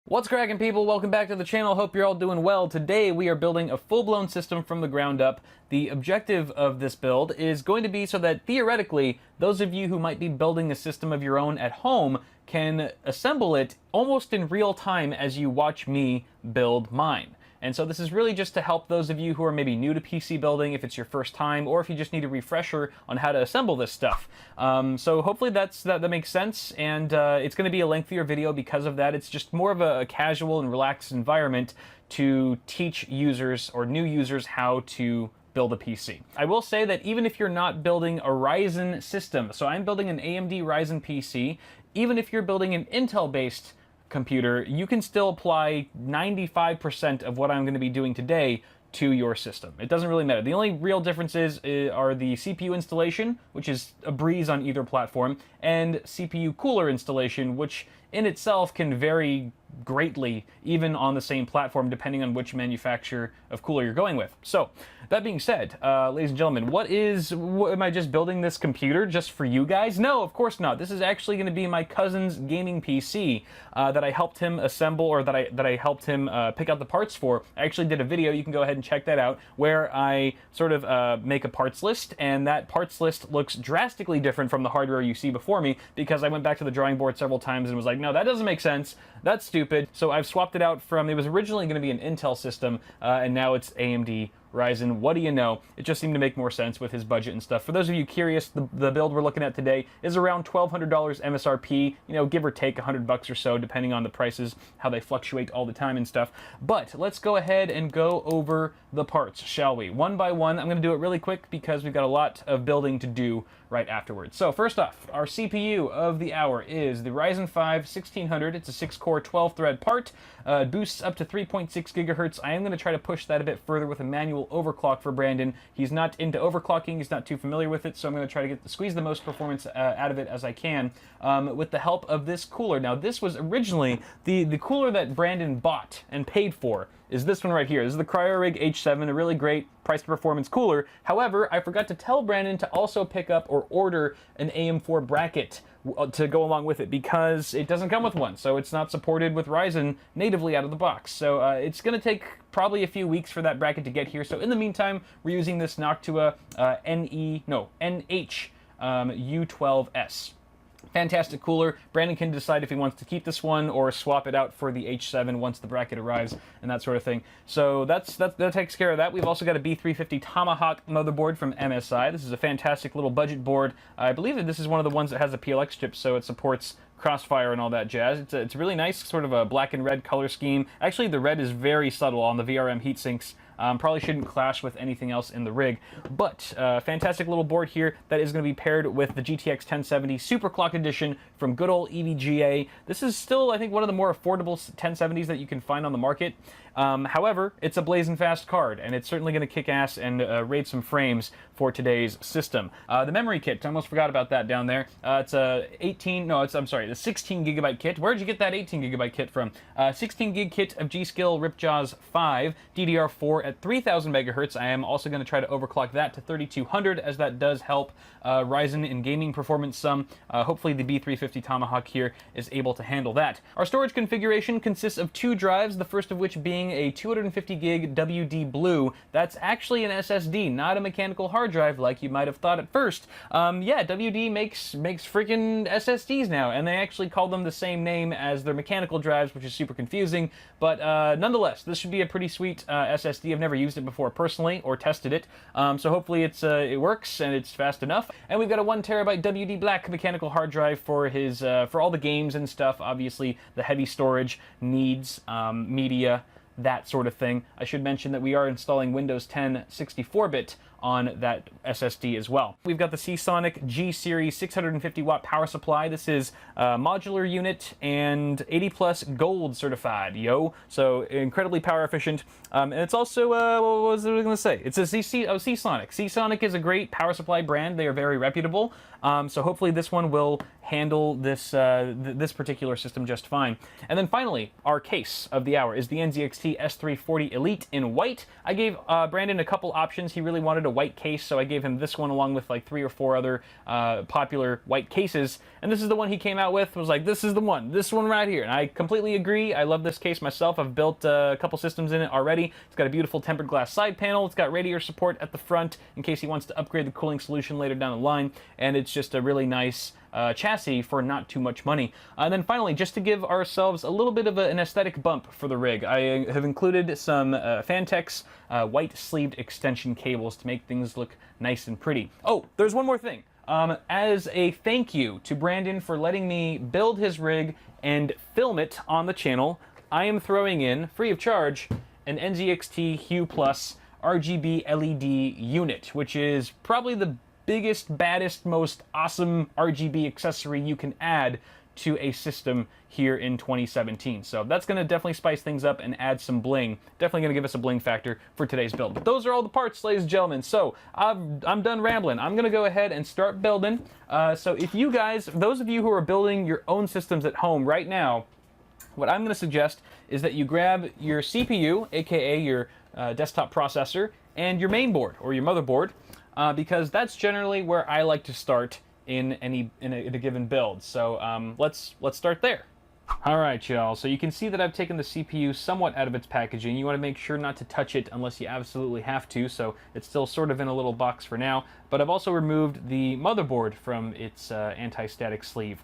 What's cracking, people? Welcome back to the channel. Hope you're all doing well. Today we are building a full-blown system from the ground up. The objective of this build is going to be so that theoretically those of you who might be building a system of your own at home can assemble it almost in real time as you watch me build mine. And so this is really just to help those of you who are maybe new to PC building, if it's your first time, or if you just need a refresher on how to assemble this stuff. So hopefully that makes sense, and it's going to be a lengthier video because of that. It's just more of a casual and relaxed environment to teach users or new users how to build a PC. I will say that even if you're not building a Ryzen system, so I'm building an AMD Ryzen PC, even if you're building an Intel-based computer, you can still apply 95% of what I'm going to be doing today to your system. It doesn't really matter. The only real differences are the CPU installation, which is a breeze on either platform, and CPU cooler installation, which in itself can vary greatly even on the same platform depending on which manufacturer of cooler you're going with. So that being said, ladies and gentlemen, am I just building this computer just for you guys? No, of course not. This is actually going to be my cousin's gaming PC that I helped him assemble, or that I helped him pick out the parts for. I actually did a video, you can go ahead and check that out, where I sort of make a parts list, and that parts list looks drastically different from the hardware you see before me, because I went back to the drawing board several times and was like, no, that doesn't make sense. That's stupid. So I've swapped it out from, it was originally going to be an Intel system, and now it's AMD Ryzen. What do you know? It just seemed to make more sense with his budget and stuff. For those of you curious, the build we're looking at today is around $1,200 MSRP, you know, give or take $100 or so, depending on the prices, how they fluctuate all the time and stuff. But let's go ahead and go over the parts, shall we? One by one. I'm going to do it really quick because we've got a lot of building to do right afterwards. So first off, our CPU of the hour is the Ryzen 5 1600. It's a 6-core, 12-thread part. It boosts up to 3.6 gigahertz. I am going to try to push that a bit further with a manual overclock for Brandon. He's not into overclocking. He's not too familiar with it, so I'm going to try to squeeze the most performance out of it as I can with the help of this cooler. Now, this was originally the cooler that Brandon bought and paid for. Is this one right here. This is the CryoRig H7, a really great price to performance cooler. However, I forgot to tell Brandon to also pick up or order an AM4 bracket to go along with it, because it doesn't come with one, so it's not supported with Ryzen natively out of the box. So it's going to take probably a few weeks for that bracket to get here. So in the meantime, we're using this Noctua NH U12S. Fantastic cooler. Brandon can decide if he wants to keep this one or swap it out for the H7 once the bracket arrives and that sort of thing. So that takes care of that. We've also got a B350 Tomahawk motherboard from MSI. This is a fantastic little budget board. I believe that this is one of the ones that has a PLX chip, so it supports Crossfire and all that jazz. It's a really nice sort of a black and red color scheme. Actually, the red is very subtle on the VRM heatsinks. Probably shouldn't clash with anything else in the rig, but fantastic little board here that is going to be paired with the GTX 1070 Super Clock Edition from good old EVGA. This is still, I think, one of the more affordable 1070s that you can find on the market. However, it's a blazing fast card, and it's certainly going to kick ass and raid some frames for today's system. The memory kit, I almost forgot about that down there. It's a the 16 gigabyte kit. Where'd you get that 18 gigabyte kit from? 16 gig kit of G.Skill Ripjaws 5, DDR4 at 3000 megahertz. I am also going to try to overclock that to 3200, as that does help Ryzen in gaming performance some. Hopefully the B350 Tomahawk here is able to handle that. Our storage configuration consists of 2 drives, the first of which being a 250 gig WD Blue. That's actually an SSD, not a mechanical hard drive like you might have thought at first. Yeah, WD makes freaking SSDs now, and they actually call them the same name as their mechanical drives, which is super confusing. But nonetheless, this should be a pretty sweet SSD. I've never used it before personally or tested it, so hopefully it works and it's fast enough. And we've got a 1 terabyte WD Black mechanical hard drive for his for all the games and stuff. Obviously, the heavy storage needs media, that sort of thing. I should mention that we are installing Windows 10 64-bit on that SSD as well. We've got the Seasonic G-Series 650 watt power supply. This is a modular unit and 80 plus gold certified, yo. So incredibly power efficient. And it's also, what was I going to say? It's a Seasonic. Seasonic is a great power supply brand. They are very reputable. So hopefully this one will handle this this particular system just fine. And then finally, our case of the hour is the NZXT S340 Elite in white. I gave Brandon a couple options. He really wanted a a white case, so I gave him this one along with like 3 or 4 other popular white cases, and this is the one he came out with. Was like, this is the one, this one right here, and I completely agree. I love this case myself. I've built a couple systems in it already. It's got a beautiful tempered glass side panel. It's got radiator support at the front in case he wants to upgrade the cooling solution later down the line, and it's just a really nice chassis for not too much money. And then finally, just to give ourselves a little bit of an aesthetic bump for the rig, I have included some Fantex white sleeved extension cables to make things look nice and pretty. Oh, there's one more thing. As a thank you to Brandon for letting me build his rig and film it on the channel, I am throwing in, free of charge, an NZXT Hue Plus RGB LED unit, which is probably the biggest, baddest, most awesome RGB accessory you can add to a system here in 2017. So that's going to definitely spice things up and add some bling. Definitely going to give us a bling factor for today's build. But those are all the parts, ladies and gentlemen. So I'm done rambling. I'm going to go ahead and start building. So if you guys, those of you who are building your own systems at home right now, what I'm going to suggest is that you grab your CPU, aka your desktop processor, and your main board or your motherboard, because that's generally where I like to start in a given build. So let's start there. All right, y'all. So you can see that I've taken the CPU somewhat out of its packaging. You want to make sure not to touch it unless you absolutely have to. So it's still sort of in a little box for now. But I've also removed the motherboard from its anti-static sleeve.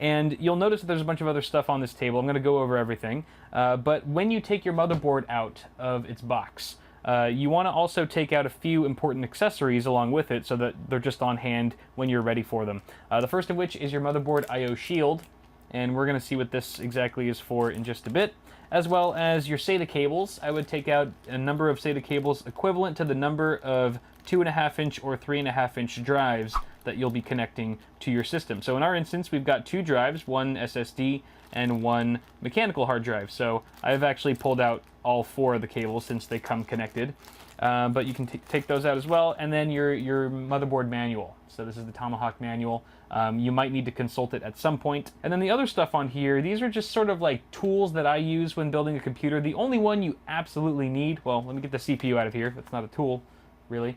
And you'll notice that there's a bunch of other stuff on this table. I'm going to go over everything. But when you take your motherboard out of its box, you want to also take out a few important accessories along with it so that they're just on hand when you're ready for them. The first of which is your motherboard I/O shield, and we're going to see what this exactly is for in just a bit, as well as your SATA cables. I would take out a number of SATA cables equivalent to the number of 2.5-inch or 3.5-inch drives that you'll be connecting to your system. So in our instance, we've got 2 drives, one SSD and one mechanical hard drive. So I've actually pulled out all 4 of the cables since they come connected. But you can take those out as well. And then your motherboard manual. So this is the Tomahawk manual. You might need to consult it at some point. And then the other stuff on here, these are just sort of like tools that I use when building a computer. The only one you absolutely need, well, let me get the CPU out of here. That's not a tool, really.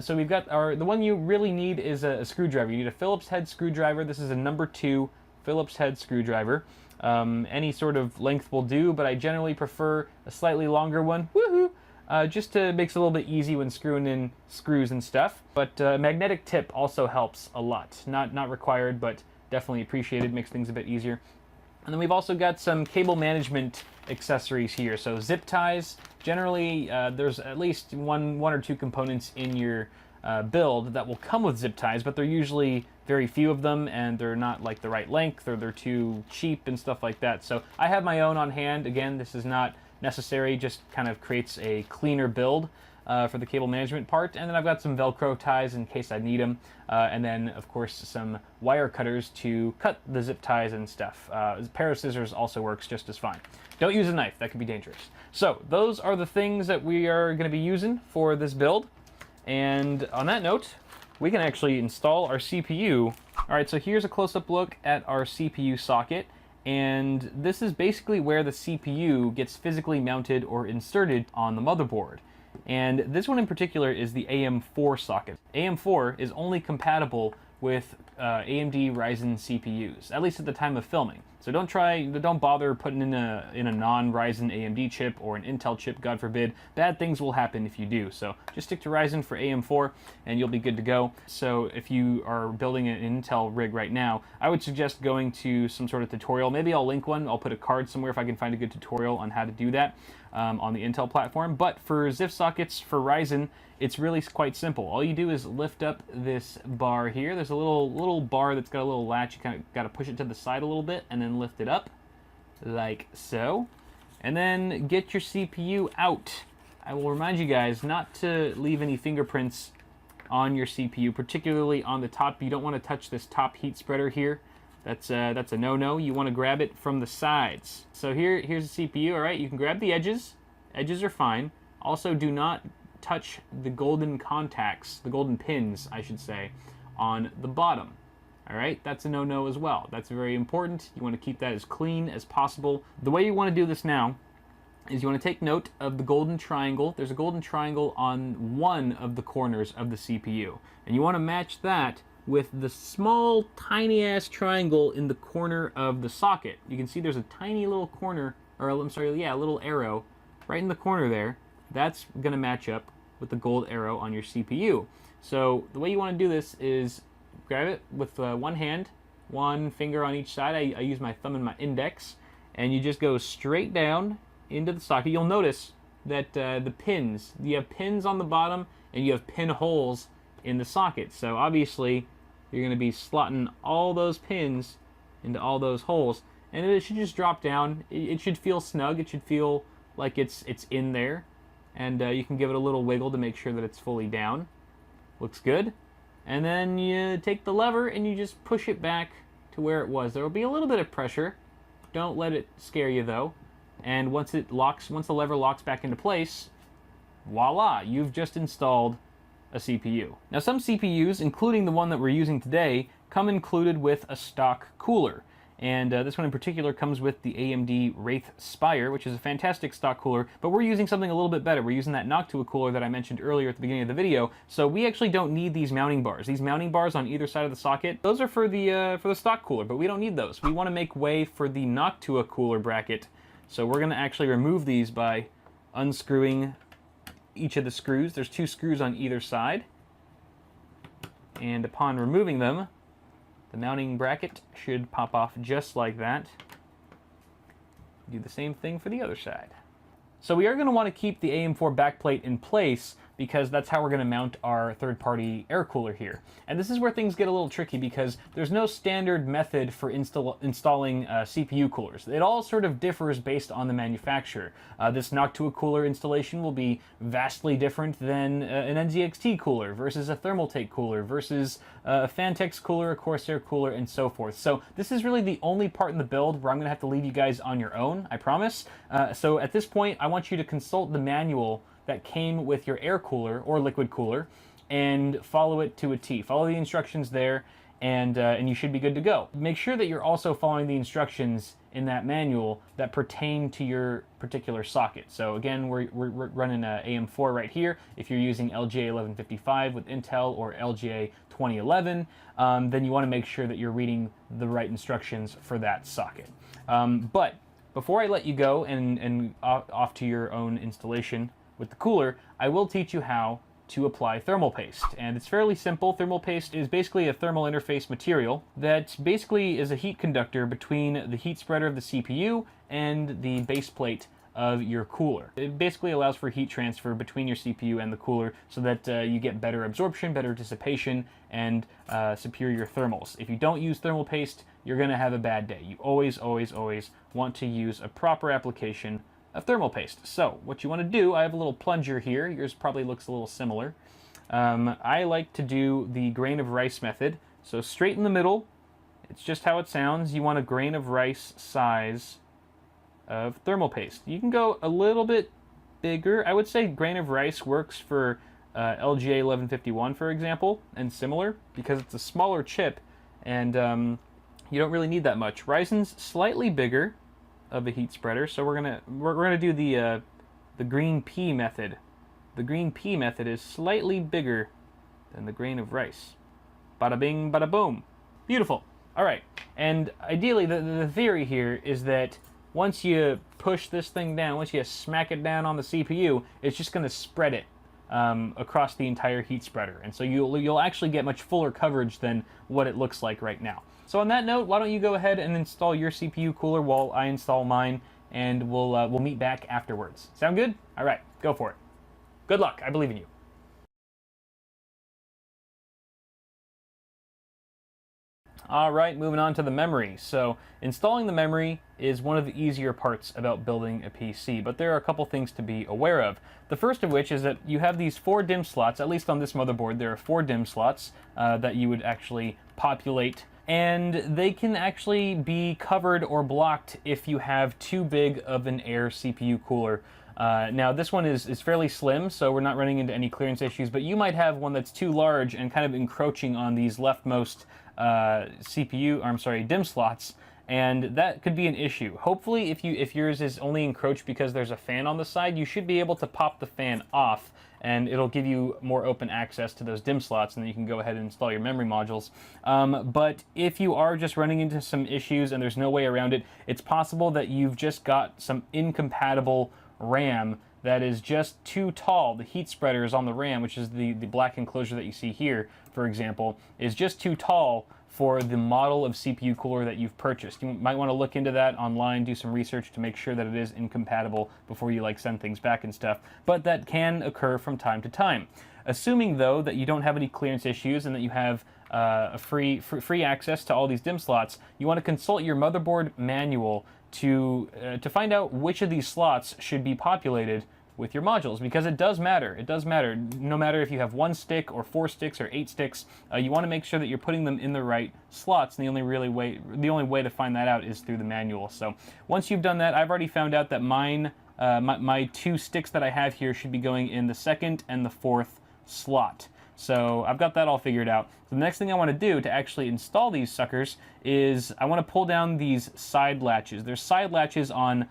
So we've got the one you really need is a screwdriver. You need a Phillips head screwdriver. This is a number 2 Phillips head screwdriver. Any sort of length will do, but I generally prefer a slightly longer one. Woohoo! Just makes it a little bit easy when screwing in screws and stuff. But magnetic tip also helps a lot. Not required, but definitely appreciated. Makes things a bit easier. And then we've also got some cable management accessories here. So zip ties. Generally, there's at least one or 2 components in your build that will come with zip ties, but they're usually very few of them, and they're not like the right length, or they're too cheap and stuff like that. So I have my own on hand. Again, this is not necessary, just kind of creates a cleaner build for the cable management part. And then I've got some Velcro ties in case I need them. And then, of course, some wire cutters to cut the zip ties and stuff. A pair of scissors also works just as fine. Don't use a knife, that can be dangerous. So those are the things that we are going to be using for this build. And on that note, we can actually install our CPU. All right, so here's a close-up look at our CPU socket. And this is basically where the CPU gets physically mounted or inserted on the motherboard. And this one in particular is the AM4 socket. AM4 is only compatible with AMD Ryzen CPUs, at least at the time of filming. So don't bother putting in a non-Ryzen AMD chip or an Intel chip, God forbid. Bad things will happen if you do. So just stick to Ryzen for AM4 and you'll be good to go. So if you are building an Intel rig right now, I would suggest going to some sort of tutorial. Maybe I'll link one. I'll put a card somewhere if I can find a good tutorial on how to do that on the Intel platform. But for ZIF sockets for Ryzen, it's really quite simple. All you do is lift up this bar here. There's a little bar that's got a little latch. You kind of got to push it to the side a little bit and then lift it up like so. And then get your CPU out. I will remind you guys not to leave any fingerprints on your CPU, particularly on the top. You don't want to touch this top heat spreader here. That's a no-no. You want to grab it from the sides. So here's the CPU. All right, you can grab the edges. Edges are fine. Also, do not touch the golden contacts, the golden pins, I should say, on the bottom. All right, that's a no-no as well. That's very important. You want to keep that as clean as possible. The way you want to do this now is you want to take note of the golden triangle. There's a golden triangle on one of the corners of the CPU. And you want to match that with the small, tiny-ass triangle in the corner of the socket. You can see there's a tiny little corner, or I'm sorry, yeah, a little arrow right in the corner there. That's going to match up with the gold arrow on your CPU. So the way you want to do this is grab it with one hand, one finger on each side. I use my thumb and my index, and you just go straight down into the socket. You'll notice that the pins, you have pins on the bottom and you have pin holes in the socket. So obviously you're going to be slotting all those pins into all those holes, and it should just drop down. It should feel snug. It should feel like it's in there, and you can give it a little wiggle to make sure that it's fully down. Looks good. And then you take the lever and you just push it back to where it was. There will be a little bit of pressure. Don't let it scare you though. And once the lever locks back into place, voila, you've just installed a CPU. Now some CPUs, including the one that we're using today, come included with a stock cooler. And this one in particular comes with the AMD Wraith Spire, which is a fantastic stock cooler, but we're using something a little bit better. We're using that Noctua cooler that I mentioned earlier at the beginning of the video, so we actually don't need these mounting bars. These mounting bars on either side of the socket, those are for the stock cooler, but we don't need those. We want to make way for the Noctua cooler bracket, so we're going to actually remove these by unscrewing each of the screws. There's 2 screws on either side, and upon removing them, the mounting bracket should pop off just like that. Do the same thing for the other side. So we are going to want to keep the AM4 backplate in place because that's how we're going to mount our third-party air cooler here. And this is where things get a little tricky because there's no standard method for installing CPU coolers. It all sort of differs based on the manufacturer. This Noctua cooler installation will be vastly different than an NZXT cooler versus a Thermaltake cooler versus a Phanteks cooler, a Corsair cooler, and so forth. So this is really the only part in the build where I'm going to have to leave you guys on your own, I promise. So at this point, I want you to consult the manual that came with your air cooler or liquid cooler and follow it to a T. Follow the instructions there and you should be good to go. Make sure that you're also following the instructions in that manual that pertain to your particular socket. So again, we're running a AM4 right here. If you're using LGA 1155 with Intel or LGA 2011, then you want to make sure that you're reading the right instructions for that socket. But before I let you go and off to your own installation with the cooler, I will teach you how to apply thermal paste. And it's fairly simple. Thermal paste is basically a thermal interface material that basically is a heat conductor between the heat spreader of the CPU and the base plate of your cooler. It basically allows for heat transfer between your CPU and the cooler so that you get better absorption, better dissipation, and superior thermals. If you don't use thermal paste, you're going to have a bad day. You always, always, always want to use a proper application of thermal paste. So what you want to do, I have a little plunger here. Yours probably looks a little similar. I like to do the grain of rice method. So straight in the middle, it's just how it sounds. You want a grain of rice size of thermal paste. You can go a little bit bigger. I would say grain of rice works for LGA 1151, for example, and similar, because it's a smaller chip and you don't really need that much. Ryzen's slightly bigger of a heat spreader, so we're gonna do the green pea method. The green pea method is slightly bigger than the grain of rice. Bada bing, bada boom. Beautiful. All right, and ideally the theory here is that once you push this thing down, once you smack it down on the CPU, it's just gonna spread it across the entire heat spreader, and so you'll actually get much fuller coverage than what it looks like right now. So on that note, why don't you go ahead and install your CPU cooler while I install mine, and we'll meet back afterwards. Sound good? All right, go for it. Good luck. I believe in you. All right, moving on to the memory. So installing the memory is one of the easier parts about building a PC, but there are a couple things to be aware of. The first of which is that you have these 4 DIMM slots. At least on this motherboard, there are 4 DIMM slots that you would actually populate, and they can actually be covered or blocked if you have too big of an air CPU cooler. Now this one is fairly slim, so we're not running into any clearance issues, but you might have one that's too large and kind of encroaching on these leftmost DIMM slots, and that could be an issue. Hopefully, if yours is only encroached because there's a fan on the side, you should be able to pop the fan off, and it'll give you more open access to those DIMM slots, and then you can go ahead and install your memory modules. But if you are just running into some issues and there's no way around it, it's possible that you've just got some incompatible RAM that is just too tall. The heat spreaders on the RAM, which is the black enclosure that you see here, for example, is just too tall for the model of CPU cooler that you've purchased. You might want to look into that online, do some research to make sure that it is incompatible before you send things back and stuff, but that can occur from time to time. Assuming though that you don't have any clearance issues and that you have a free access to all these DIMM slots, you want to consult your motherboard manual to find out which of these slots should be populated with your modules, because it does matter. It does matter. No matter if you have 1 stick or 4 sticks or 8 sticks, you want to make sure that you're putting them in the right slots. And the only way to find that out is through the manual. So once you've done that, I've already found out that mine, my 2 sticks that I have here should be going in the 2nd and the 4th slot. So I've got that all figured out. So the next thing I want to do to actually install these suckers is I want to pull down these side latches. There's side latches on,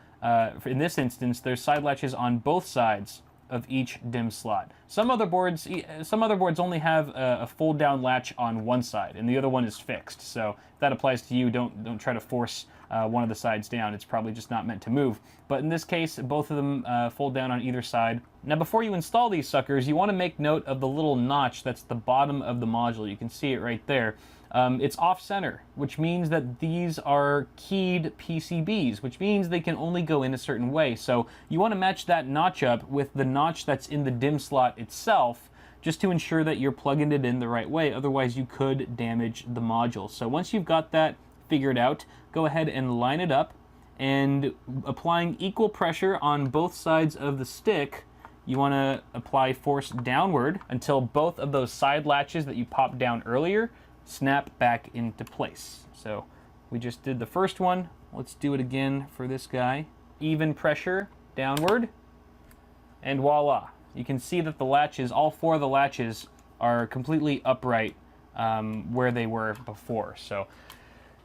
in this instance, there's side latches on both sides of each DIMM slot. Some motherboards only have a fold down latch on one side and the other one is fixed. So if that applies to you, don't try to force one of the sides down. It's probably just not meant to move. But in this case, both of them fold down on either side. Now before you install these suckers, you want to make note of the little notch that's the bottom of the module. You can see it right there. It's off-center, which means that these are keyed PCBs, which means they can only go in a certain way. So you want to match that notch up with the notch that's in the DIMM slot itself, just to ensure that you're plugging it in the right way. Otherwise, you could damage the module. So once you've got that figured out, go ahead and line it up, and applying equal pressure on both sides of the stick, you want to apply force downward until both of those side latches that you popped down earlier snap back into place. So we just did the first one. Let's do it again for this guy. Even pressure downward, and voila. You can see that the latches, all 4 of the latches, are completely upright where they were before. So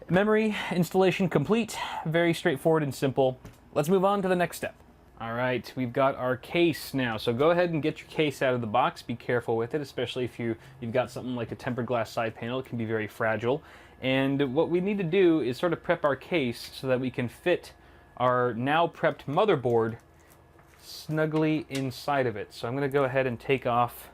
memory installation complete. Very straightforward and simple. Let's move on to the next step. All right, we've got our case now. So go ahead and get your case out of the box. Be careful with it, especially if you've got something like a tempered glass side panel. It can be very fragile. And what we need to do is sort of prep our case so that we can fit our now prepped motherboard snugly inside of it. So I'm going to go ahead and take off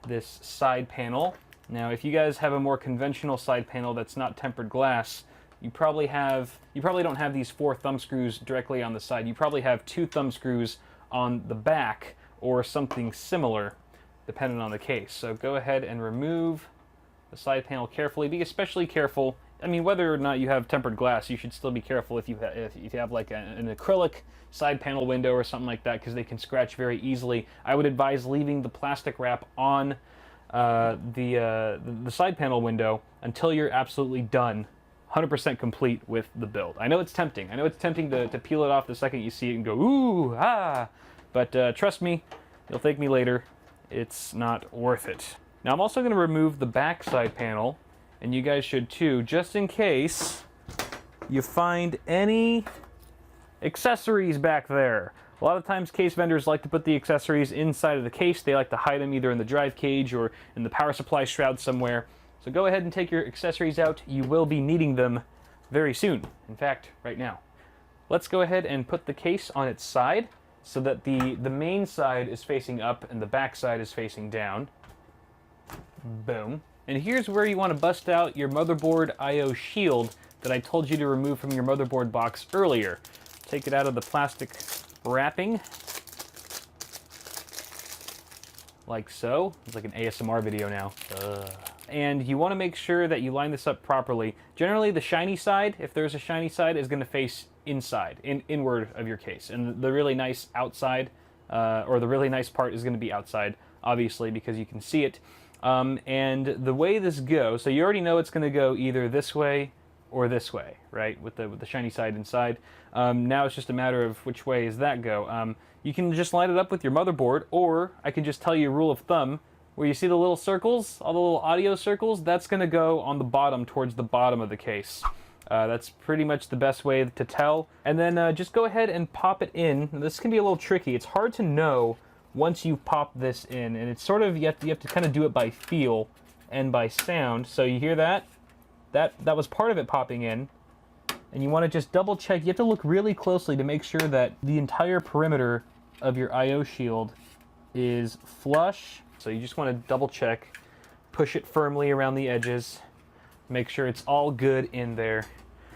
this side panel. Now, if you guys have a more conventional side panel that's not tempered glass, you probably don't have these 4 thumb screws directly on the side. You probably have 2 thumb screws on the back or something similar, depending on the case. So go ahead and remove the side panel carefully. Be especially careful. I mean, whether or not you have tempered glass, you should still be careful if you have like an acrylic side panel window or something like that, because they can scratch very easily. I would advise leaving the plastic wrap on the side panel window until you're absolutely done, 100% complete with the build. I know it's tempting. I know it's tempting to peel it off the second you see it and go, ooh, ah. But trust me, you'll thank me later. It's not worth it. Now I'm also going to remove the back side panel, and you guys should too, just in case you find any accessories back there. A lot of times case vendors like to put the accessories inside of the case. They like to hide them either in the drive cage or in the power supply shroud somewhere. So go ahead and take your accessories out. You will be needing them very soon. In fact, right now. Let's go ahead and put the case on its side so that the main side is facing up and the back side is facing down. Boom. And here's where you want to bust out your motherboard I/O shield that I told you to remove from your motherboard box earlier. Take it out of the plastic wrapping, like so. It's like an ASMR video now. And you want to make sure that you line this up properly. Generally, the shiny side, if there's a shiny side, is going to face inside, inward of your case. And the really nice outside, or the really nice part is going to be outside, obviously, because you can see it. And the way this goes, so you already know it's going to go either this way or this way, right? With the shiny side inside. Now it's just a matter of which way does that go. You can just line it up with your motherboard, or I can just tell you a rule of thumb, where you see the little circles, all the little audio circles, that's going to go on the bottom, towards the bottom of the case. That's pretty much the best way to tell. And then just go ahead and pop it in. This can be a little tricky. It's hard to know once you pop this in, and it's sort of, you have to kind of do it by feel and by sound. So you hear that? That was part of it popping in. And you want to just double check. You have to look really closely to make sure that the entire perimeter of your I/O shield is flush. So you just want to double check, push it firmly around the edges, make sure it's all good in there.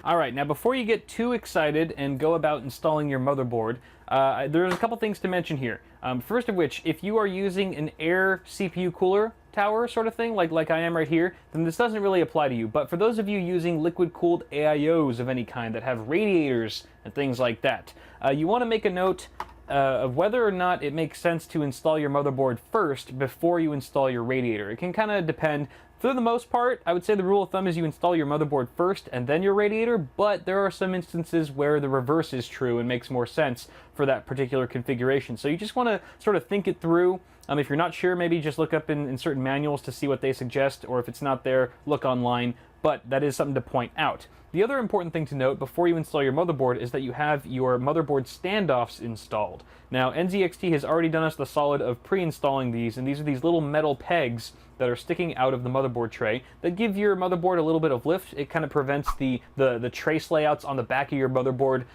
All right, now before you get too excited and go about installing your motherboard, there's a couple things to mention here. First of which, if you are using an air CPU cooler tower sort of thing, like I am right here, then this doesn't really apply to you. But for those of you using liquid-cooled AIOs of any kind that have radiators and things like that, you want to make a note of whether or not it makes sense to install your motherboard first before you install your radiator. It can kind of depend. For the most part, I would say the rule of thumb is you install your motherboard first and then your radiator, but there are some instances where the reverse is true and makes more sense for that particular configuration. So you just want to sort of think it through. If you're not sure, maybe just look up in certain manuals to see what they suggest, or if it's not there, look online, but that is something to point out. The other important thing to note before you install your motherboard is that you have your motherboard standoffs installed. Now, NZXT has already done us the solid of pre-installing these, and these are these little metal pegs that are sticking out of the motherboard tray that give your motherboard a little bit of lift. It kind of prevents the trace layouts on the back of your motherboard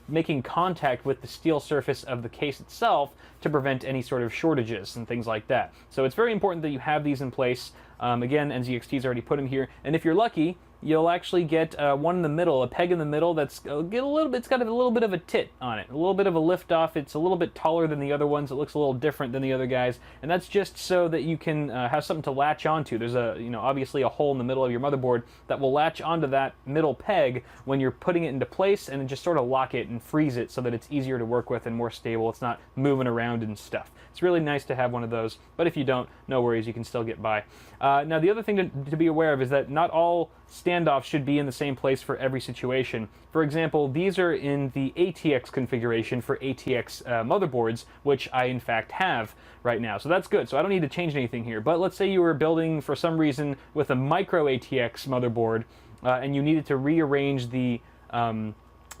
making contact with the steel surface of the case itself to prevent any sort of shortages and things like that. So it's very important that you have these in place. Again, NZXT's already put them here, and if you're lucky, you'll actually get one in the middle, a peg in the middle that's it's got a little bit of a tit on it, a little bit of a lift off. It's a little bit taller than the other ones. It looks a little different than the other guys, and that's just so that you can have something to latch onto. There's obviously a hole in the middle of your motherboard that will latch onto that middle peg when you're putting it into place, and just sort of lock it and freeze it so that it's easier to work with and more stable. It's not moving around and stuff. It's really nice to have one of those, but if you don't, no worries, you can still get by. Now, the other thing to be aware of is that not all standoffs should be in the same place for every situation. For example, these are in the ATX configuration for ATX motherboards, which I in fact have right now. So that's good. So I don't need to change anything here. But let's say you were building for some reason with a micro ATX motherboard and you needed to rearrange the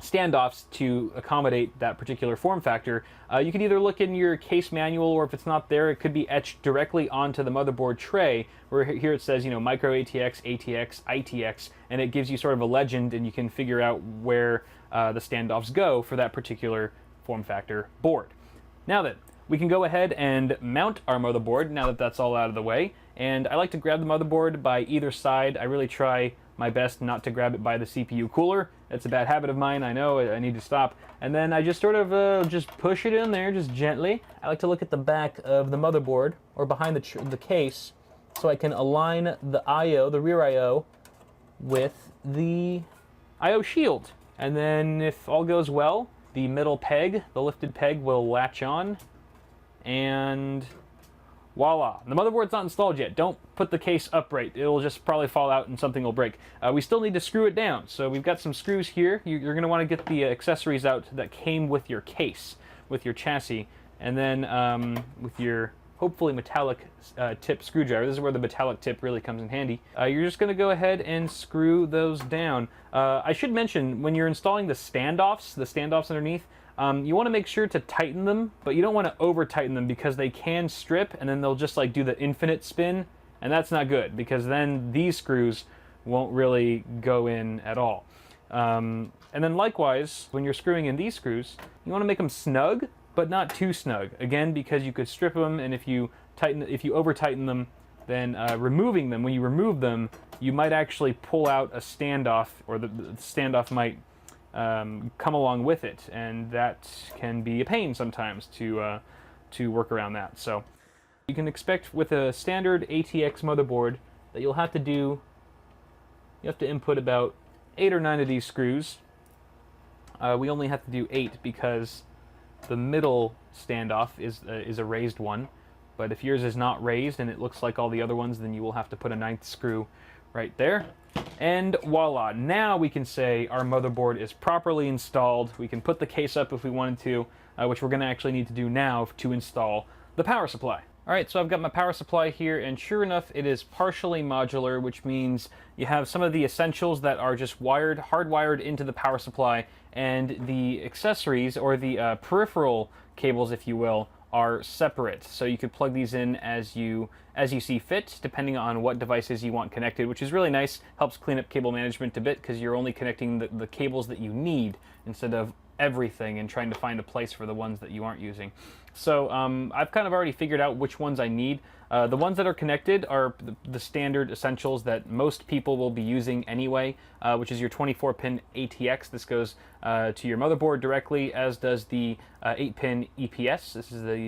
standoffs to accommodate that particular form factor. You can either look in your case manual, or if it's not there, it could be etched directly onto the motherboard tray, where here it says, micro ATX, ATX, ITX, and it gives you sort of a legend, and you can figure out where the standoffs go for that particular form factor board. Now then, we can go ahead and mount our motherboard now that that's all out of the way. And I like to grab the motherboard by either side. I really try my best not to grab it by the CPU cooler. That's a bad habit of mine, I know, I need to stop. And then I just sort of just push it in there, just gently. I like to look at the back of the motherboard, or behind the case, so I can align the I/O, the rear I/O, with the I/O shield. And then if all goes well, the middle peg, the lifted peg, will latch on, and voila. The motherboard's not installed yet. Don't put the case upright. It'll just probably fall out and something will break. We still need to screw it down. So we've got some screws here. You're going to want to get the accessories out that came with your case, with your chassis, and then with your hopefully metallic tip screwdriver. This is where the metallic tip really comes in handy. You're just going to go ahead and screw those down. I should mention, when you're installing the standoffs underneath, you want to make sure to tighten them, but you don't want to over tighten them, because they can strip and then they'll just like do the infinite spin, and that's not good, because then these screws won't really go in at all. And then likewise, when you're screwing in these screws, you want to make them snug, but not too snug. Again, because you could strip them, and if you over tighten them, then removing them, when you remove them, you might actually pull out a standoff, or the standoff might come along with it, and that can be a pain sometimes to work around that. So you can expect with a standard ATX motherboard that you have to input about 8 or 9 of these screws. We only have to do 8 because the middle standoff is a raised one, but if yours is not raised and it looks like all the other ones, then you will have to put a 9th screw right there. And voila, now we can say our motherboard is properly installed. We can put the case up if we wanted to, which we're going to actually need to do now to install the power supply. All right, so I've got my power supply here, and sure enough, it is partially modular, which means you have some of the essentials that are just hardwired into the power supply, and the accessories, or the peripheral cables, if you will, are separate. So you could plug these in as you see fit, depending on what devices you want connected, which is really nice. Helps clean up cable management a bit, because you're only connecting the cables that you need instead of everything and trying to find a place for the ones that you aren't using. So I've kind of already figured out which ones I need. The ones that are connected are the standard essentials that most people will be using anyway, which is your 24-pin ATX. This goes to your motherboard directly, as does the 8-pin EPS. This is the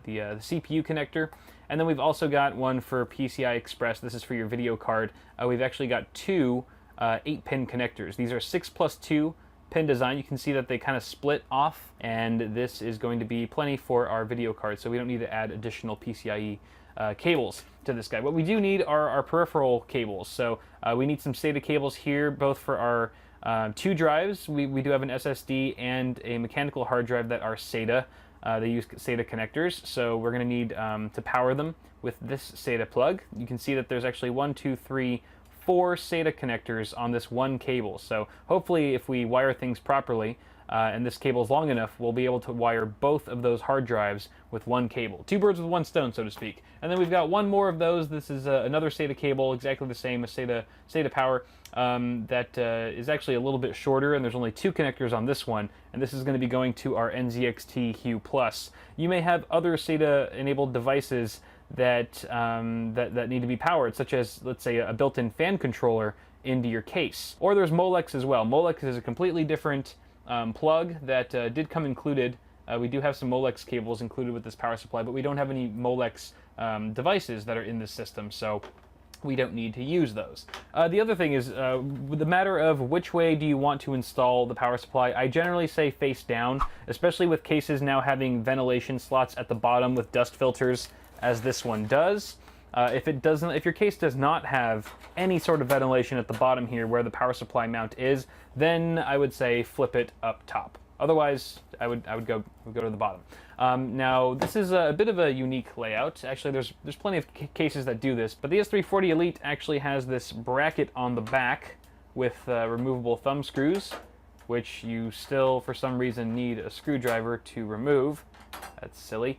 CPU connector. And then we've also got one for PCI Express. This is for your video card. We've actually got two 8-pin connectors. These are 6+2 pin design. You can see that they kind of split off, and this is going to be plenty for our video card, so we don't need to add additional PCIe cables to this guy. What we do need are our peripheral cables. So we need some SATA cables here, both for our two drives. We do have an SSD and a mechanical hard drive that are SATA. They use SATA connectors, so we're going to need to power them with this SATA plug. You can see that there's actually 1, 2, 3, 4 SATA connectors on this one cable. So hopefully, if we wire things properly and this cable is long enough, we'll be able to wire both of those hard drives with one cable. Two birds with one stone, so to speak. And then we've got one more of those. This is another SATA cable, exactly the same as SATA power, that is actually a little bit shorter, and there's only two connectors on this one, and this is going to be going to our NZXT Hue Plus. You may have other SATA-enabled devices that need to be powered, such as, let's say, a built-in fan controller into your case. Or there's Molex as well. Molex is a completely different plug that did come included. We do have some Molex cables included with this power supply, but we don't have any Molex devices that are in this system, so we don't need to use those. The other thing is, with the matter of which way do you want to install the power supply, I generally say face down, especially with cases now having ventilation slots at the bottom with dust filters, as this one does. If your case does not have any sort of ventilation at the bottom here where the power supply mount is, then I would say flip it up top. Otherwise, I would go to the bottom. Now, this is a bit of a unique layout. Actually, there's plenty of cases that do this, but the S340 Elite actually has this bracket on the back with removable thumb screws, which you still, for some reason, need a screwdriver to remove. That's silly.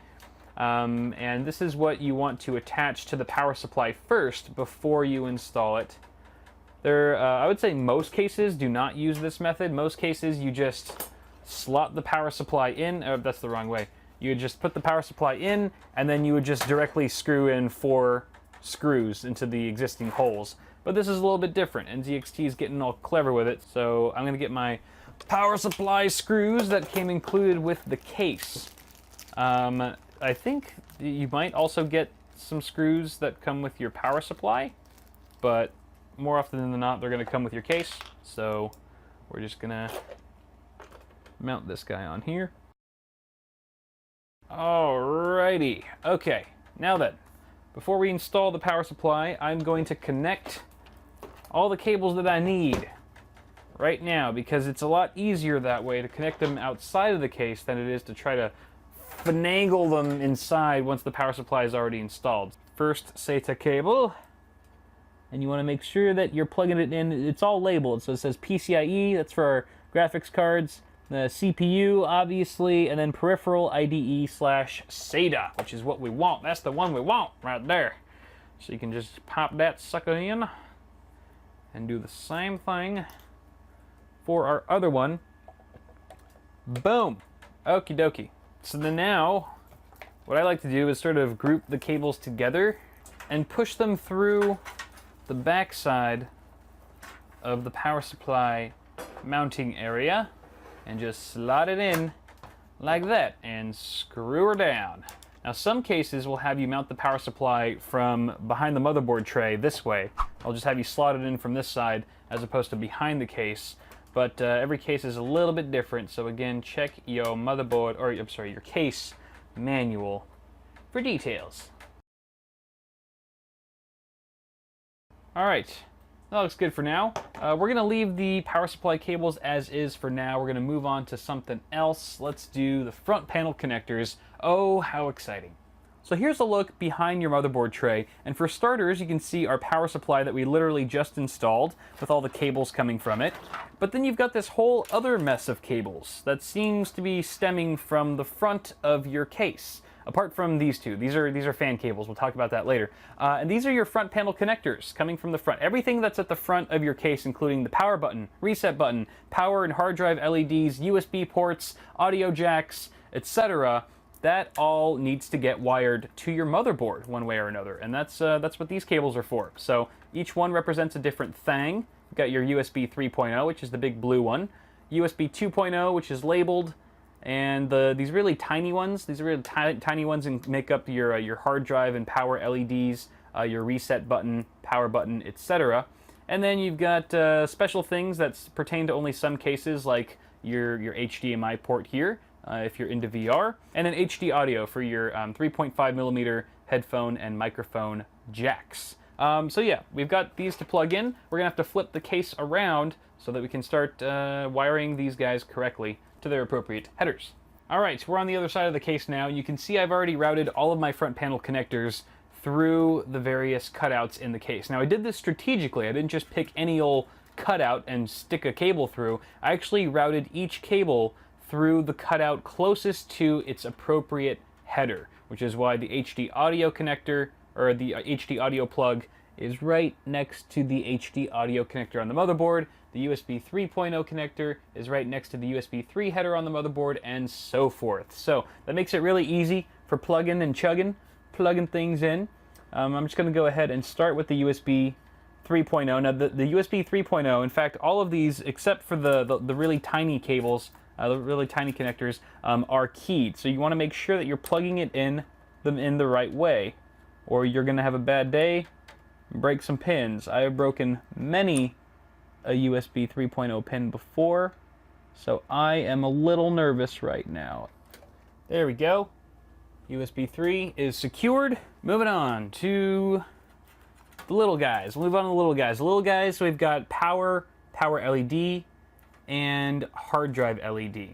And this is what you want to attach to the power supply first before you install it. I would say most cases do not use this method. Most cases you just slot the power supply in. That's the wrong way. You would just put the power supply in, and then you would just directly screw in 4 screws into the existing holes. But this is a little bit different. NZXT is getting all clever with it, so I'm going to get my power supply screws that came included with the case. I think you might also get some screws that come with your power supply, but more often than not, they're going to come with your case. So we're just going to mount this guy on here. Alrighty. Okay, now then, before we install the power supply, I'm going to connect all the cables that I need right now, because it's a lot easier that way to connect them outside of the case than it is to try to finagle them inside once the power supply is already installed. First SATA cable, and you want to make sure that you're plugging it in. It's all labeled, so it says PCIe, that's for our graphics cards, the CPU, obviously, and then peripheral IDE/SATA, which is what we want. That's the one we want right there. So you can just pop that sucker in and do the same thing for our other one. Boom. Okie dokie. So then now, what I like to do is sort of group the cables together and push them through the back side of the power supply mounting area and just slot it in like that and screw her down. Now, some cases will have you mount the power supply from behind the motherboard tray this way. I'll just have you slot it in from this side as opposed to behind the case. But every case is a little bit different, so again, check your motherboard, or I'm sorry, your case manual for details. All right, that looks good for now. We're gonna leave the power supply cables as is for now. We're gonna move on to something else. Let's do the front panel connectors. Oh, how exciting. So here's a look behind your motherboard tray, and for starters you can see our power supply that we literally just installed with all the cables coming from it. But then you've got this whole other mess of cables that seems to be stemming from the front of your case. Apart from these two, these are fan cables, we'll talk about that later. And these are your front panel connectors coming from the front. Everything that's at the front of your case, including the power button, reset button, power and hard drive LEDs, USB ports, audio jacks, etc., that all needs to get wired to your motherboard one way or another, and that's what these cables are for. So each one represents a different thing. You've got your USB 3.0, which is the big blue one, USB 2.0, which is labeled, and these really tiny ones, tiny ones and make up your hard drive and power LEDs, your reset button, power button, etc. And then you've got special things that pertain to only some cases, like your HDMI port here, if you're into VR, and an HD audio for your 3.5mm headphone and microphone jacks. So yeah, we've got these to plug in. We're gonna have to flip the case around so that we can start wiring these guys correctly to their appropriate headers. Alright, so we're on the other side of the case now. You can see I've already routed all of my front panel connectors through the various cutouts in the case. Now I did this strategically. I didn't just pick any old cutout and stick a cable through. I actually routed each cable through the cutout closest to its appropriate header, which is why the HD audio connector, or the HD audio plug, is right next to the HD audio connector on the motherboard. The USB 3.0 connector is right next to the USB 3 header on the motherboard, and so forth. So that makes it really easy for plugging and chugging, plugging things in. I'm just going to go ahead and start with the USB 3.0. Now the USB 3.0, in fact, all of these except for the really tiny cables, the really tiny connectors, are keyed. So you want to make sure that you're plugging them in the right way, or you're going to have a bad day and break some pins. I have broken many a USB 3.0 pin before, so I am a little nervous right now. There we go. USB 3 is secured. Moving on to the little guys. We'll move on to the little guys. The little guys, so we've got power LED, and hard drive LED.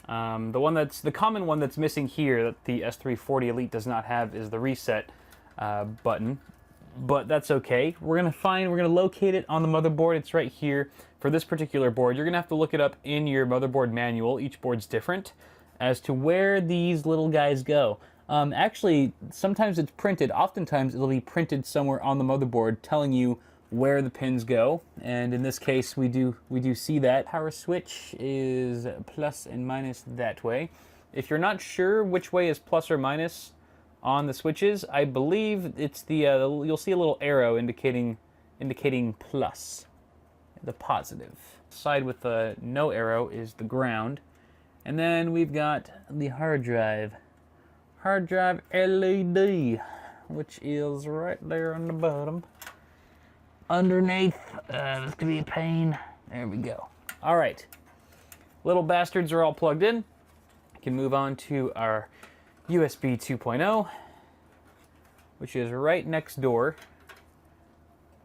The common one that's missing here that the S340 Elite does not have is the reset button, but that's okay. We're gonna locate it on the motherboard. It's right here for this particular board. You're gonna have to look it up in your motherboard manual. Each board's different as to where these little guys go. Actually, sometimes it's printed. Oftentimes it'll be printed somewhere on the motherboard telling you where the pins go, and in this case we do see that. Power switch is plus and minus that way. If you're not sure which way is plus or minus on the switches, I believe it's the you'll see a little arrow indicating plus, the positive. Side with the no arrow is the ground, and then we've got the hard drive LED, which is right there on the bottom. Underneath, this could be a pain. There we go. All right, little bastards are all plugged in. We can move on to our USB 2.0, which is right next door.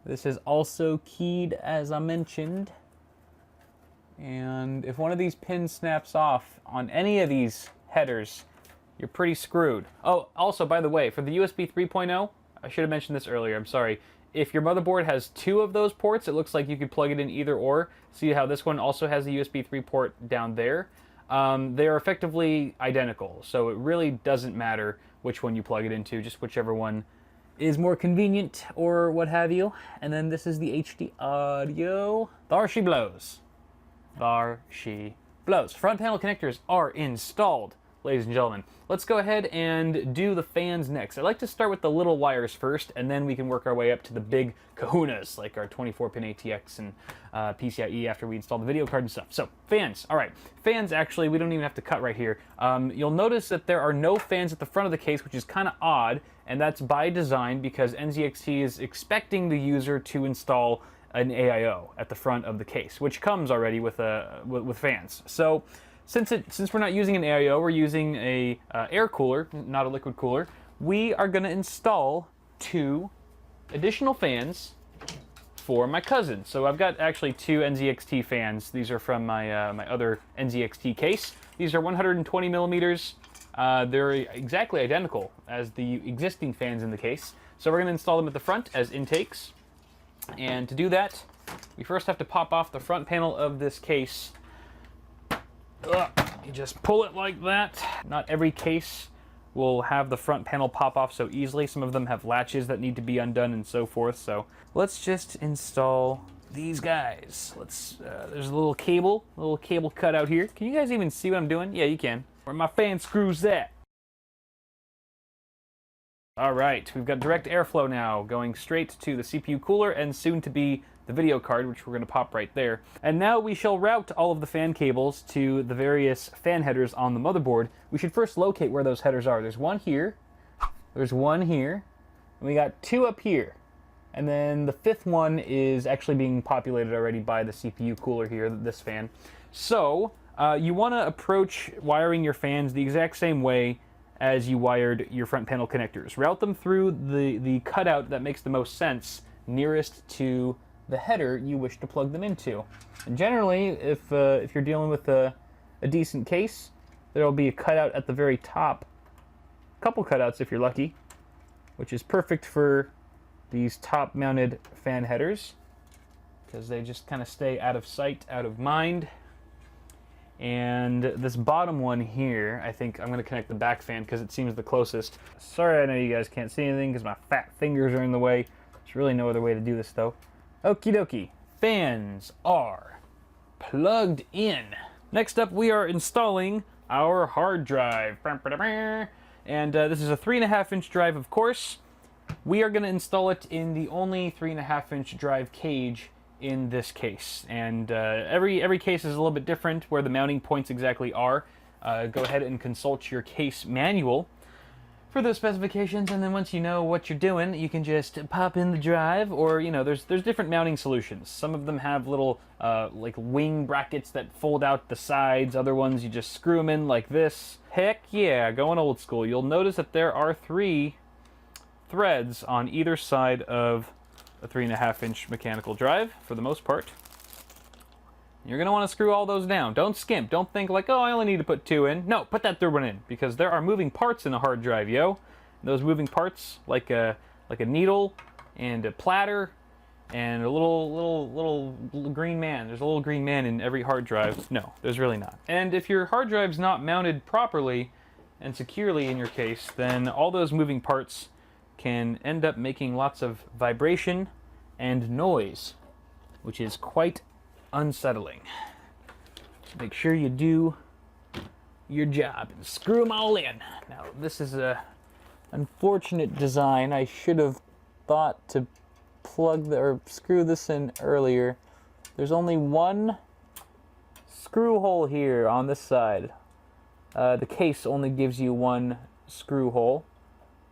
This is also keyed, as I mentioned. And if one of these pins snaps off on any of these headers, you're pretty screwed. Oh, also, by the way, for the USB 3.0, I should have mentioned this earlier, I'm sorry. If your motherboard has two of those ports, it looks like you could plug it in either or. See how this one also has a USB 3 port down there? They are effectively identical, so it really doesn't matter which one you plug it into, just whichever one is more convenient or what have you. And then this is the HD audio. There she blows. There she blows. Front panel connectors are installed, ladies and gentlemen. Let's go ahead and do the fans next. I like to start with the little wires first, and then we can work our way up to the big kahunas, like our 24-pin ATX and PCIe after we install the video card and stuff. So, fans. All right. Fans, actually, we don't even have to cut right here. You'll notice that there are no fans at the front of the case, which is kind of odd, and that's by design because NZXT is expecting the user to install an AIO at the front of the case, which comes already with fans. So, Since we're not using an AIO, we're using a air cooler, not a liquid cooler, we are going to install 2 additional fans for my cousin. So I've got actually 2 NZXT fans. These are from my my other NZXT case. These are 120 millimeters. They're exactly identical as the existing fans in the case. So we're going to install them at the front as intakes. And to do that, we first have to pop off the front panel of this case. You just pull it like that. Not every case will have the front panel pop off so easily. Some of them have latches that need to be undone and so forth. So let's just install these guys. There's a little cable cut out here. Can you guys even see what I'm doing? Yeah, you can. Where my fan screws at. All right, we've got direct airflow now going straight to the CPU cooler and soon to be the video card, which we're going to pop right there. And now we shall route all of the fan cables to the various fan headers on the motherboard. We should first locate where those headers are. There's one here, there's one here, and we got two up here. And then the fifth one is actually being populated already by the CPU cooler here, this fan. So you want to approach wiring your fans the exact same way as you wired your front panel connectors. Route them through the cutout that makes the most sense nearest to the header you wish to plug them into. And generally, if you're dealing with a decent case, there'll be a cutout at the very top, a couple cutouts if you're lucky, which is perfect for these top mounted fan headers because they just kind of stay out of sight, out of mind. And this bottom one here, I think I'm going to connect the back fan because it seems the closest. Sorry, I know you guys can't see anything because my fat fingers are in the way. There's really no other way to do this though. Okie dokie, fans are plugged in. Next up, we are installing our hard drive. And this is a 3.5-inch drive, of course. We are going to install it in the only 3.5-inch drive cage in this case. And every case is a little bit different where the mounting points exactly are. Go ahead and consult your case manual for those specifications, and then once you know what you're doing, you can just pop in the drive, or there's different mounting solutions. Some of them have little like wing brackets that fold out the sides. Other ones you just screw them in like this. Heck yeah, going old school. You'll notice that there are 3 threads on either side of a 3.5-inch mechanical drive for the most part. You're going to want to screw all those down. Don't skimp. Don't think like, oh, I only need to put 2 in. No, put that third one in, because there are moving parts in a hard drive, yo. Those moving parts, like a needle and a platter and a little green man. There's a little green man in every hard drive. No, there's really not. And if your hard drive's not mounted properly and securely in your case, then all those moving parts can end up making lots of vibration and noise, which is quite unsettling. Make sure you do your job and screw them all in. Now, this is a unfortunate design. I should have thought to plug or screw this in earlier. There's only one screw hole here on this side. The case only gives you one screw hole.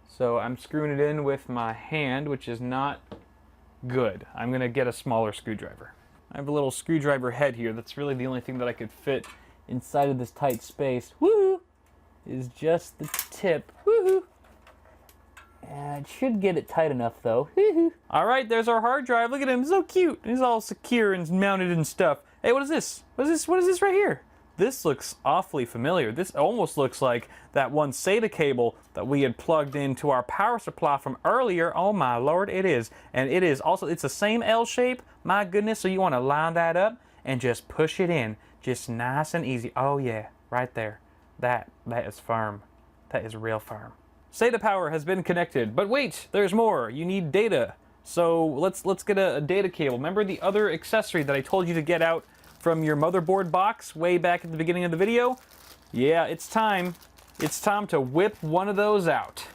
So I'm screwing it in with my hand, which is not good. I'm going to get a smaller screwdriver. I have a little screwdriver head here. That's really the only thing that I could fit inside of this tight space. Woohoo! Is just the tip. Woohoo! It should get it tight enough though. Woohoo! Alright, there's our hard drive. Look at him, so cute. He's all secure and mounted and stuff. Hey, what is this? What is this right here? This looks awfully familiar. This almost looks like that one SATA cable that we had plugged into our power supply from earlier. Oh my lord, it is. And it is also, it's the same L shape. My goodness, so you want to line that up and just push it in. Just nice and easy. Oh yeah, right there. That is firm. That is real firm. SATA power has been connected, but wait, there's more. You need data. So let's get a data cable. Remember the other accessory that I told you to get out from your motherboard box way back at the beginning of the video? Yeah, it's time. It's time to whip one of those out,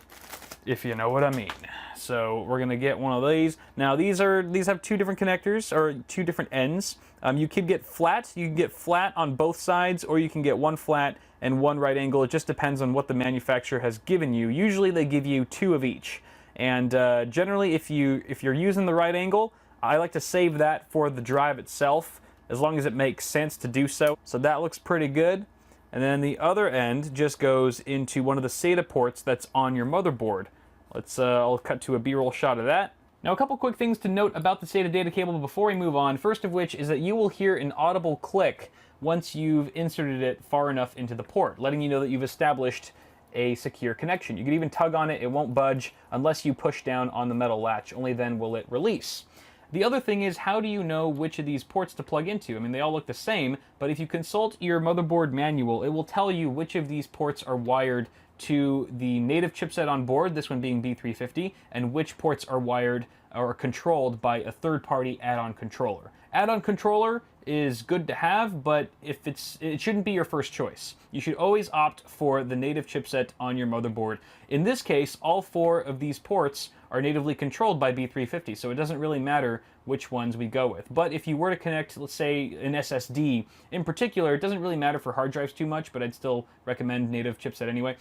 if you know what I mean. So we're gonna get one of these. Now these have 2 different connectors, or 2 different ends. You could get flat. You can get flat on both sides, or you can get one flat and one right angle. It just depends on what the manufacturer has given you. Usually they give you 2 of each. And generally, if you're using the right angle, I like to save that for the drive itself, as long as it makes sense to do so. So that looks pretty good. And then the other end just goes into one of the SATA ports that's on your motherboard. I'll cut to a B-roll shot of that. Now, a couple quick things to note about the SATA data cable before we move on. First of which is that you will hear an audible click once you've inserted it far enough into the port, letting you know that you've established a secure connection. You can even tug on it, it won't budge unless you push down on the metal latch, only then will it release. The other thing is, how do you know which of these ports to plug into? I mean, they all look the same, but if you consult your motherboard manual, it will tell you which of these ports are wired to the native chipset on board, this one being B350, and which ports are wired or controlled by a third-party add-on controller. Add-on controller is good to have, but it shouldn't be your first choice. You should always opt for the native chipset on your motherboard. In this case, all 4 of these ports are natively controlled by B350, so it doesn't really matter which ones we go with. But if you were to connect, let's say, an SSD, in particular, it doesn't really matter for hard drives too much, but I'd still recommend native chipset anyway.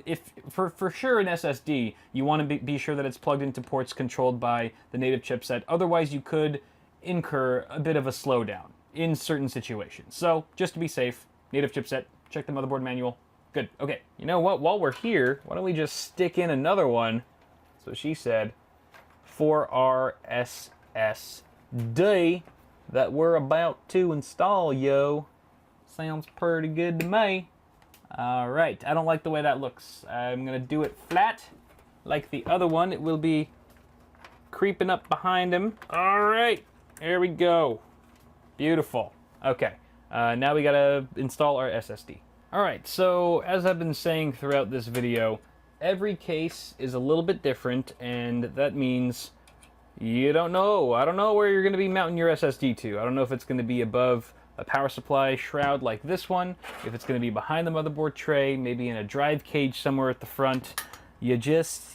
If for sure an SSD, you want to be sure that it's plugged into ports controlled by the native chipset. Otherwise, you could incur a bit of a slowdown in certain situations. So, just to be safe, native chipset, check the motherboard manual. Good. Okay, you know what? While we're here, why don't we just stick in another one, so she said, for our SSD that we're about to install, yo. Sounds pretty good to me. Alright, I don't like the way that looks. I'm going to do it flat, like the other one. It will be creeping up behind him. Alright, there we go. Beautiful. Okay, now we gotta install our SSD. Alright, so as I've been saying throughout this video, every case is a little bit different, and that means you don't know. I don't know where you're going to be mounting your SSD to. I don't know if it's going to be above a power supply shroud like this one, if it's going to be behind the motherboard tray, maybe in a drive cage somewhere at the front. You just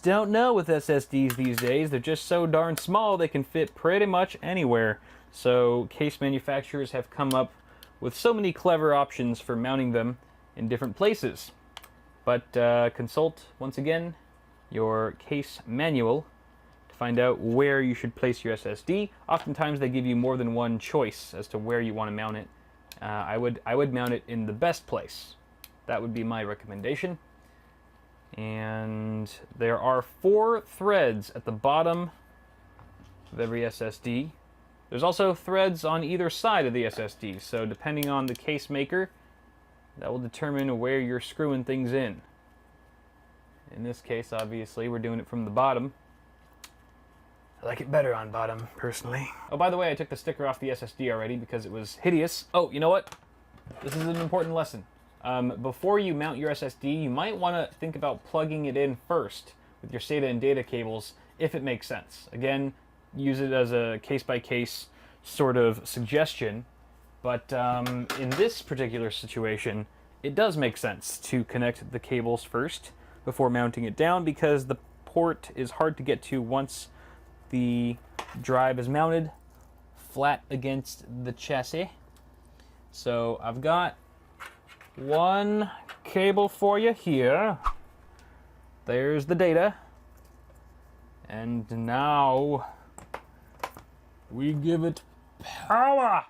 don't know with SSDs these days. They're just so darn small they can fit pretty much anywhere. So case manufacturers have come up with so many clever options for mounting them in different places. But consult, once again, your case manual to find out where you should place your SSD. Oftentimes they give you more than one choice as to where you want to mount it. I would mount it in the best place. That would be my recommendation. And there are 4 threads at the bottom of every SSD. There's also threads on either side of the SSD, so depending on the case maker, that will determine where you're screwing things in. In this case, obviously, we're doing it from the bottom. I like it better on bottom, personally. Oh, by the way, I took the sticker off the SSD already because it was hideous. Oh, you know what? This is an important lesson. Before you mount your SSD, you might want to think about plugging it in first with your SATA and data cables, if it makes sense. Again, use it as a case-by-case sort of suggestion. But in this particular situation, it does make sense to connect the cables first before mounting it down, because the port is hard to get to once the drive is mounted flat against the chassis. So I've got one cable for you here. There's the data. And now we give it power.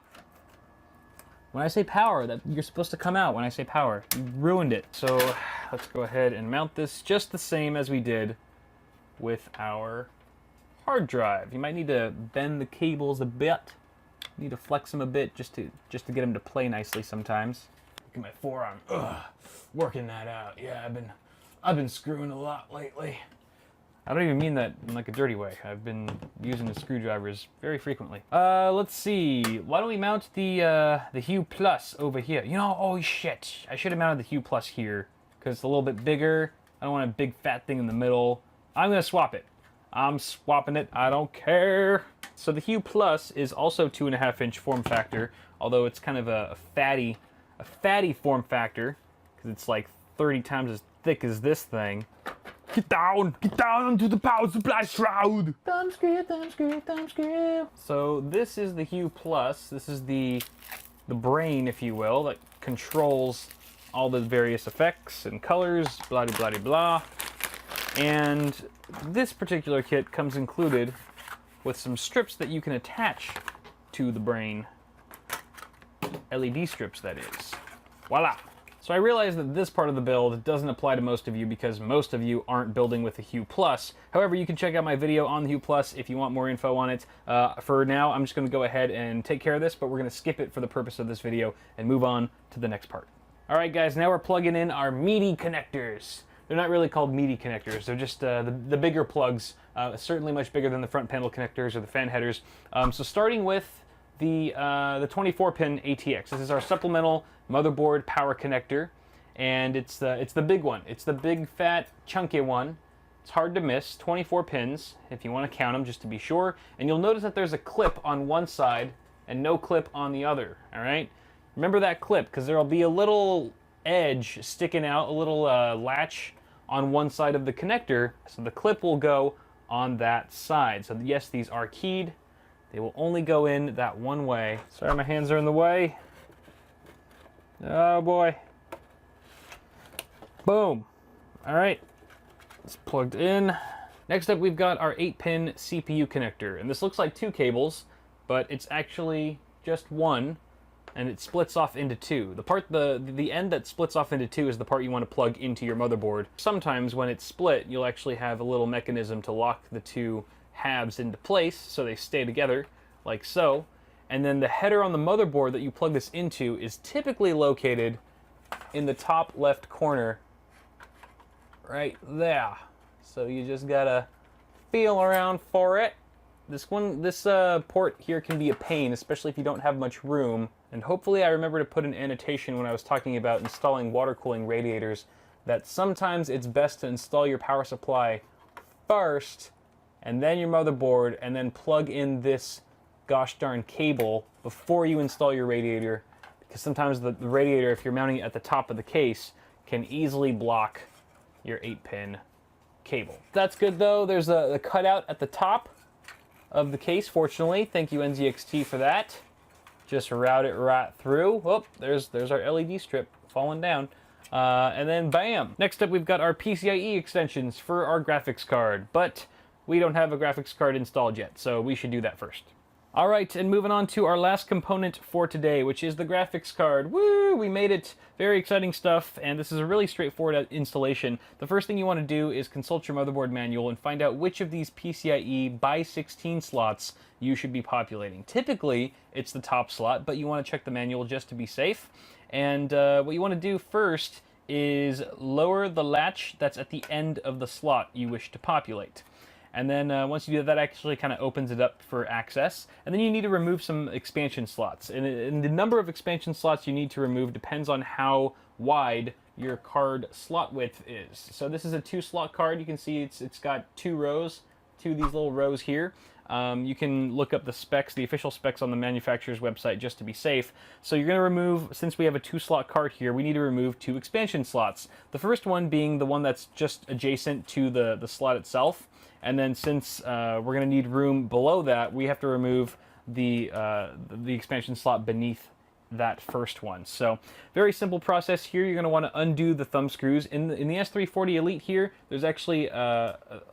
When I say power, that you're supposed to come out when I say power. You ruined it. So let's go ahead and mount this just the same as we did with our hard drive. You might need to bend the cables a bit. You need to flex them a bit just to get them to play nicely sometimes. Look at my forearm. Ugh, working that out. Yeah, I've been screwing a lot lately. I don't even mean that in like a dirty way. I've been using the screwdrivers very frequently. Let's see. Why don't we mount the Hue Plus over here? You know, oh shit. I should have mounted the Hue Plus here because it's a little bit bigger. I don't want a big fat thing in the middle. I'm gonna swap it. I'm swapping it. I don't care. So the Hue Plus is also 2.5-inch form factor, although it's kind of a fatty form factor because it's like 30 times as thick as this thing. Get down onto the power supply shroud. Thumb screw, thumb screw, thumb screw. So this is the Hue Plus. This is the brain, if you will, that controls all the various effects and colors, blah blah blah blah. And this particular kit comes included with some strips that you can attach to the brain. LED strips, that is. Voila. So I realize that this part of the build doesn't apply to most of you because most of you aren't building with the Hue Plus. However, you can check out my video on the Hue Plus if you want more info on it. For now, I'm just going to go ahead and take care of this, but we're going to skip it for the purpose of this video and move on to the next part. All right, guys, now we're plugging in our meaty connectors. They're not really called meaty connectors. They're just the bigger plugs, certainly much bigger than the front panel connectors or the fan headers. So starting with the 24-pin ATX. This is our supplemental motherboard power connector, and it's the big one. It's the big, fat, chunky one. It's hard to miss. 24 pins, if you want to count them, just to be sure. And you'll notice that there's a clip on one side and no clip on the other. All right. Remember that clip, because there'll be a little edge sticking out, a little latch on one side of the connector, so the clip will go on that side. So yes, these are keyed. They will only go in that one way. Sorry, my hands are in the way. Oh boy. Boom. All right, it's plugged in. Next up, we've got our 8-pin CPU connector, and this looks like 2 cables, but it's actually just one. And it splits off into 2. The end that splits off into 2 is the part you want to plug into your motherboard. Sometimes when it's split, you'll actually have a little mechanism to lock the 2 halves into place so they stay together, like so. And then the header on the motherboard that you plug this into is typically located in the top left corner, right there. So you just gotta feel around for it. This port here can be a pain, especially if you don't have much room. And hopefully I remember to put an annotation when I was talking about installing water cooling radiators that sometimes it's best to install your power supply first and then your motherboard, and then plug in this gosh darn cable before you install your radiator, because sometimes the radiator, if you're mounting it at the top of the case, can easily block your 8-pin cable. That's good though. There's a cutout at the top of the case, fortunately. Thank you, NZXT, for that. Just route it right through. Oh, there's our LED strip falling down. And then bam! Next up, we've got our PCIe extensions for our graphics card, but we don't have a graphics card installed yet, so we should do that first. All right, and moving on to our last component for today, which is the graphics card. Woo! We made it. Very exciting stuff, and this is a really straightforward installation. The first thing you want to do is consult your motherboard manual and find out which of these PCIe by 16 slots you should be populating. Typically, it's the top slot, but you want to check the manual just to be safe. And what you want to do first is lower the latch that's at the end of the slot you wish to populate. And then once you do that, actually kind of opens it up for access. And then you need to remove some expansion slots. And the number of expansion slots you need to remove depends on how wide your card slot width is. So this is a 2-slot card. You can see it's got 2 rows, 2 of these little rows here. You can look up the specs, the official specs on the manufacturer's website just to be safe. So you're going to remove, since we have a 2-slot card here, we need to remove 2 expansion slots. The first one being the one that's just adjacent to the slot itself. And then since we're going to need room below that, we have to remove the expansion slot beneath that first one. So very simple process here. You're going to want to undo the thumb screws. In the S340 Elite here, there's actually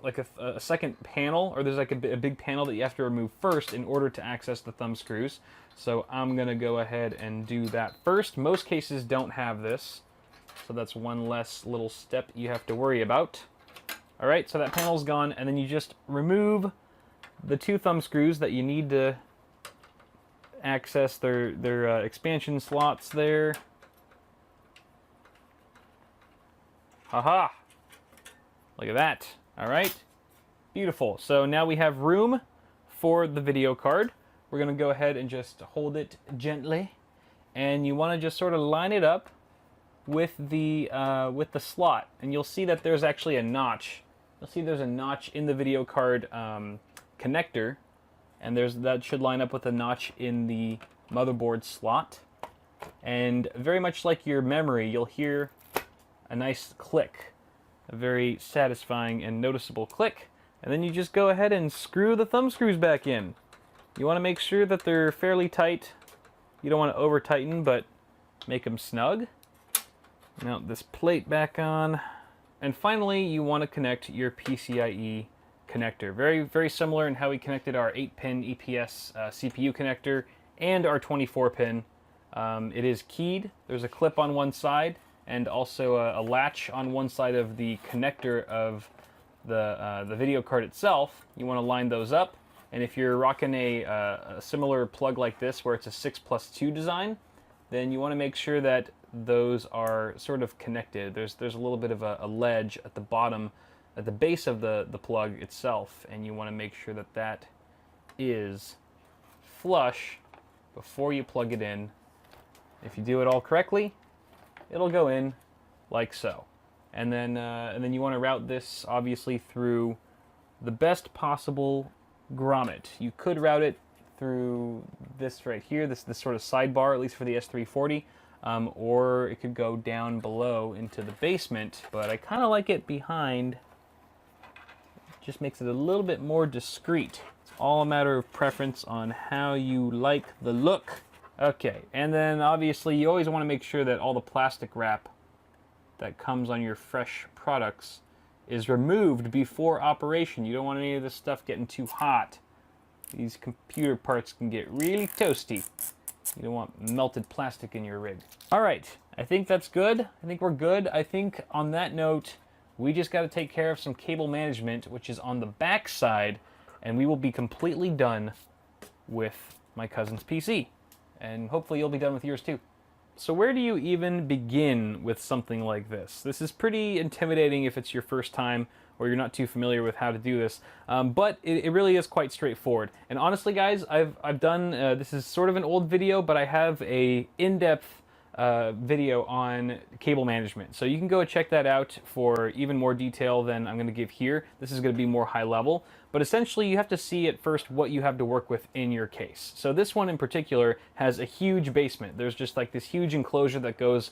like a second panel, or there's like a big panel that you have to remove first in order to access the thumb screws. So I'm going to go ahead and do that first. Most cases don't have this, so that's one less little step you have to worry about. All right, so that panel's gone, and then you just remove the 2 thumb screws that you need to access their expansion slots there. Haha! Look at that. All right, beautiful. So now we have room for the video card. We're gonna go ahead and just hold it gently, and you want to just sort of line it up with the slot, and you'll see that there's actually a notch. You'll see there's a notch in the video card connector, and that should line up with a notch in the motherboard slot. And very much like your memory, you'll hear a nice click, a very satisfying and noticeable click. And then you just go ahead and screw the thumb screws back in. You want to make sure that they're fairly tight. You don't want to over tighten, but make them snug. Mount this plate back on. And finally, you want to connect your PCIe connector. Very, very similar in how we connected our 8-pin EPS CPU connector and our 24-pin. It is keyed. There's a clip on one side and also a latch on one side of the connector of the video card itself. You want to line those up. And if you're rocking a similar plug like this where it's a 6+2 design, then you want to make sure that those are sort of connected. There's a little bit of a ledge at the bottom, at the base of the plug itself, and you want to make sure that that is flush before you plug it in. If you do it all correctly, it'll go in like so. And then you want to route this obviously through the best possible grommet. You could route it through this right here, this sort of sidebar, at least for the S340, or it could go down below into the basement, but I kind of like it behind. It just makes it a little bit more discreet. It's all a matter of preference on how you like the look. Okay, and then obviously you always want to make sure that all the plastic wrap that comes on your fresh products is removed before operation. You don't want any of this stuff getting too hot. These computer parts can get really toasty. You don't want melted plastic in your rig. All right, I think that's good. I think we're good. I think on that note, we just got to take care of some cable management, which is on the back side, and we will be completely done with my cousin's PC. And hopefully you'll be done with yours too. So where do you even begin with something like this? This is pretty intimidating if it's your first time or you're not too familiar with how to do this, but it really is quite straightforward. And honestly, guys, I've done, this is sort of an old video, but I have a in-depth video on cable management. So you can go check that out for even more detail than I'm going to give here. This is going to be more high level. But essentially, you have to see at first what you have to work with in your case. So this one in particular has a huge basement. There's just like this huge enclosure that goes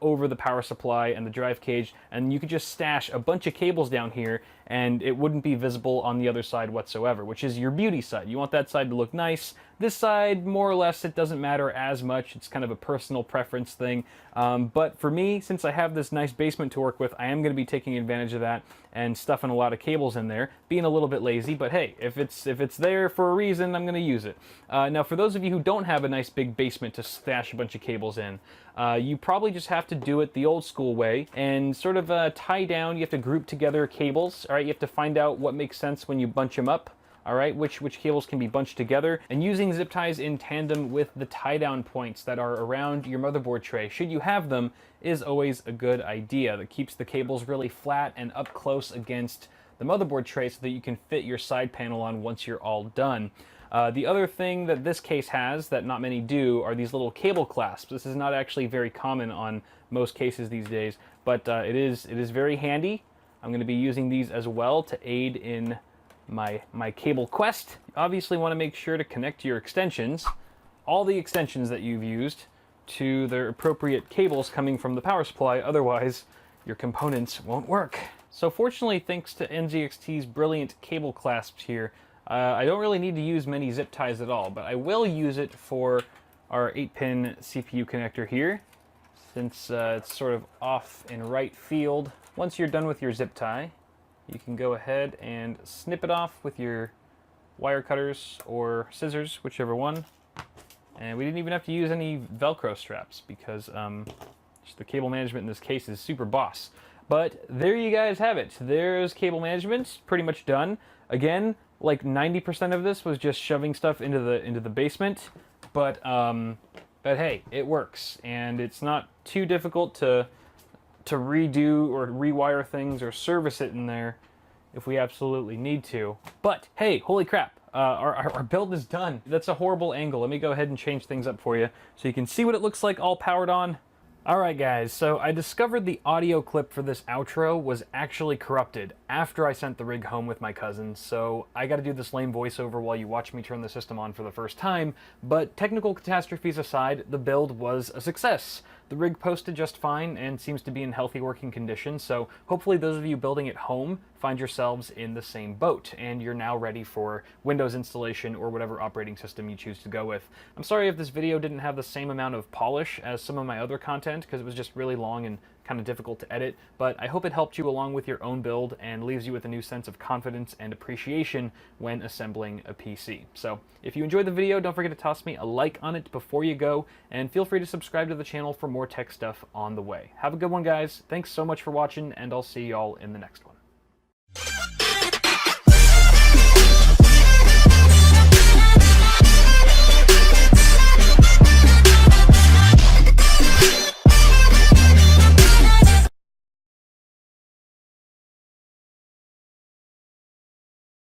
over the power supply and the drive cage, and you could just stash a bunch of cables down here and it wouldn't be visible on the other side whatsoever, which is your beauty side. You want that side to look nice. This side, more or less, it doesn't matter as much. It's kind of a personal preference thing. But for me, since I have this nice basement to work with, I am going to be taking advantage of that and stuffing a lot of cables in there, being a little bit lazy, but hey, if it's there for a reason, I'm going to use it. Now, for those of you who don't have a nice big basement to stash a bunch of cables in, you probably just have to do it the old school way and sort of tie down. You have to group together cables. All right, you have to find out what makes sense when you bunch them up. All right, which cables can be bunched together, and using zip ties in tandem with the tie down points that are around your motherboard tray, should you have them, is always a good idea. That keeps the cables really flat and up close against the motherboard tray so that you can fit your side panel on once you're all done. The other thing that this case has that not many do are these little cable clasps. This is not actually very common on most cases these days, but it is very handy. I'm going to be using these as well to aid in my cable quest. You obviously want to make sure to connect your extensions, all the extensions that you've used, to their appropriate cables coming from the power supply, otherwise your components won't work. So fortunately, thanks to NZXT's brilliant cable clasps here, I don't really need to use many zip ties at all, but I will use it for our 8-pin CPU connector here, since it's sort of off in right field. Once you're done with your zip tie, you can go ahead and snip it off with your wire cutters or scissors, whichever one. And we didn't even have to use any Velcro straps because just the cable management in this case is super boss. But there you guys have it. There's cable management, pretty much done. Again, like 90% of this was just shoving stuff into the basement, but hey, it works, and it's not too difficult to redo or rewire things or service it in there if we absolutely need to. But hey, holy crap, our build is done. That's a horrible angle. Let me go ahead and change things up for you so you can see what it looks like all powered on. Alright guys, so I discovered the audio clip for this outro was actually corrupted after I sent the rig home with my cousin, so I gotta do this lame voiceover while you watch me turn the system on for the first time, but technical catastrophes aside, the build was a success. The rig posted just fine and seems to be in healthy working condition, so hopefully those of you building at home find yourselves in the same boat and you're now ready for Windows installation or whatever operating system you choose to go with. I'm sorry if this video didn't have the same amount of polish as some of my other content because it was just really long and kind of difficult to edit, but I hope it helped you along with your own build and leaves you with a new sense of confidence and appreciation when assembling a PC. So if you enjoyed the video, don't forget to toss me a like on it before you go, and feel free to subscribe to the channel for more tech stuff on the way. Have a good one, guys. Thanks so much for watching, and I'll see y'all in the next one.